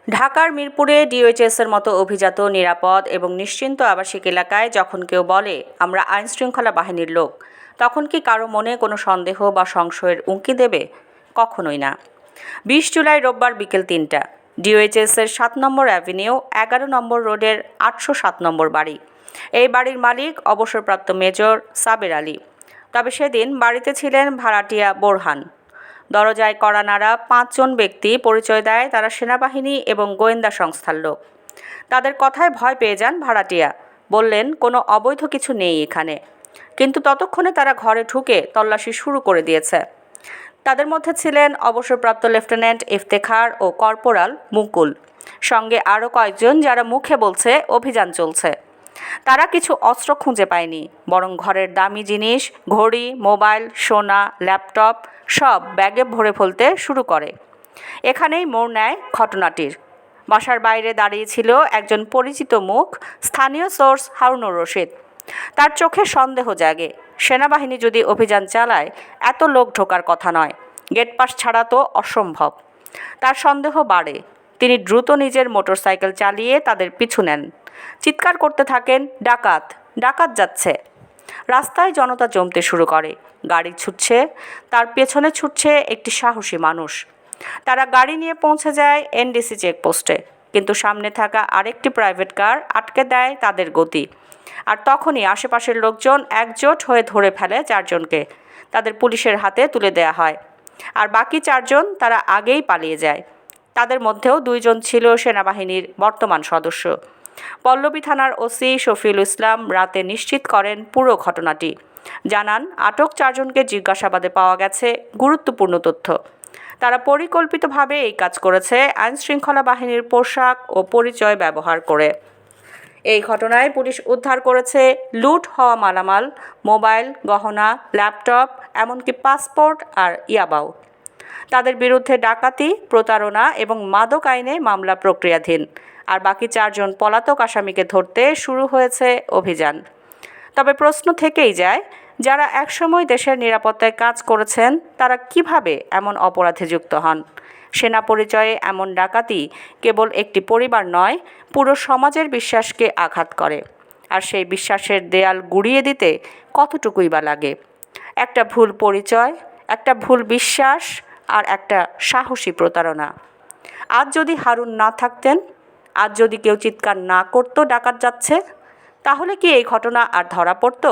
ঢাকার মিরপুরে ডিওএইচএসের মতো অভিজাত, নিরাপদ এবং নিশ্চিন্ত আবাসিক এলাকায় যখন কেউ বলে আমরা আইনশৃঙ্খলা বাহিনীর লোক, তখন কি কারো মনে কোনো সন্দেহ বা সংশয়ের উঁকি দেবে? কখনোই না। ২০ জুলাই রোববার বিকেল ৩টা, ডিওএইচএসের ৭ নম্বর অ্যাভিনিউ ১১ নম্বর রোডের ৮০৭ নম্বর বাড়ি। এই বাড়ির মালিক অবসরপ্রাপ্ত মেজর সাবের আলী। তবে সেদিন বাড়িতে ছিলেন ভাড়াটিয়া বোরহান। দরজায় কড়া নাড়া ৫ জন ব্যক্তি পরিচয় দেয় তারা সেনাবাহিনী এবং গোয়েন্দা সংস্থার লোক। তাদের কথায় ভয় পেয়ে যান ভাড়াটিয়া, বললেন কোনো অবৈধ কিছু নেই এখানে। কিন্তু ততক্ষণে তারা ঘরে ঢুকে তল্লাশি শুরু করে দিয়েছে। তাদের মধ্যে ছিলেন অবসরপ্রাপ্ত লেফটেন্যান্ট ইফতেখার ও কর্পোরাল মুকুল, সঙ্গে আরও কয়েকজন যারা মুখে বলছে অভিযান চলছে। তারা কিছু অস্ত্র খুঁজে পায়নি, বরং ঘরের দামি জিনিস, ঘড়ি, মোবাইল, সোনা, ল্যাপটপ সব ব্যাগে ভরে ফেলতে শুরু করে। এখানেই মোড় নেয় ঘটনাটির। বাসার বাইরে দাঁড়িয়েছিল একজন পরিচিত মুখ, স্থানীয় সোর্স হারুনুর রশিদ। তার চোখে সন্দেহ জাগে, সেনাবাহিনী যদি অভিযান চালায় এত লোক ঢোকার কথা নয়, গেট পাস ছাড়া তো অসম্ভব। তার সন্দেহ বাড়ে। তিনি দ্রুত নিজের মোটরসাইকেল চালিয়ে তাদের পিছু নেন। চিৎকার করতে থাকেন, ডাকাত, ডাকাত যাচ্ছে। রাস্তায় জনতা জমতে শুরু করে, গাড়ি ছুটছে, তার পেছনে ছুটছে একটি সাহসী মানুষ। তারা গাড়ি নিয়ে পৌঁছে যায় এনডিসি চেকপোস্টে, কিন্তু সামনে থাকা আরেকটি প্রাইভেট কার আটকে দেয় তাদের গতি। আর তখনই আশেপাশের লোকজন একজোট হয়ে ধরে ফেলে ৪ জনকে। তাদের পুলিশের হাতে তুলে দেয়া হয়। আর বাকি ৪ জন তারা আগেই পালিয়ে যায়। তাদের মধ্যেও ২ জন ছিল সেনাবাহিনীর বর্তমান সদস্য। পল্লবী থানার ওসি শফিউল ইসলাম রাতে নিশ্চিত করেন পুরো ঘটনাটি। জানান, আটক ৪ জনকে জিজ্ঞাসাবাদে পাওয়া গেছে গুরুত্বপূর্ণ তথ্য। তারা পরিকল্পিতভাবে এই কাজ করেছে আইনশৃঙ্খলা বাহিনীর পোশাক ও পরিচয় ব্যবহার করে। এই ঘটনায় পুলিশ উদ্ধার করেছে লুট হওয়া মালামাল, মোবাইল, গহনা, ল্যাপটপ, এমনকি পাসপোর্ট আর ইয়াবাও। তাদের বিরুদ্ধে ডাকাতি, প্রতারণা এবং মাদক আইনে মামলা প্রক্রিয়াধীন। আর বাকি ৪ জন পলাতক আসামিকে ধরতে শুরু হয়েছে অভিযান। তবে প্রশ্ন থেকেই যায়, যারা একসময় দেশের নিরাপত্তায় কাজ করেছেন তারা কিভাবে এমন অপরাধে যুক্ত হন? সেনা পরিচয়ে এমন ডাকাতি কেবল একটি পরিবার নয়, পুরো সমাজের বিশ্বাসকে আঘাত করে। আর সেই বিশ্বাসের দেয়াল গুঁড়িয়ে দিতে কতটুকুই বা লাগে? একটা ভুল পরিচয়, একটা ভুল বিশ্বাস আর একটা সাহসী প্রতারণা। আজ যদি হারুন না থাকতেন, আজ যদি কেউ চিৎকার না করতো ডাকাত যাচ্ছে, তাহলে কি এই ঘটনা আর ধরা পড়তো?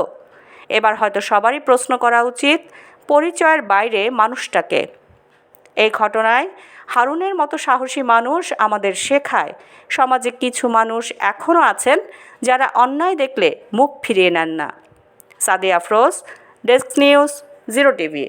এবার হয়তো সবারই প্রশ্ন করা উচিত, পরিচয়ের বাইরে মানুষটাকে। এই ঘটনায় হারুনের মতো সাহসী মানুষ আমাদের শেখায় সমাজে কিছু মানুষ এখনও আছেন যারা অন্যায় দেখলে মুখ ফিরিয়ে নেন না। Sadia Afroz, desk news, 0 TV.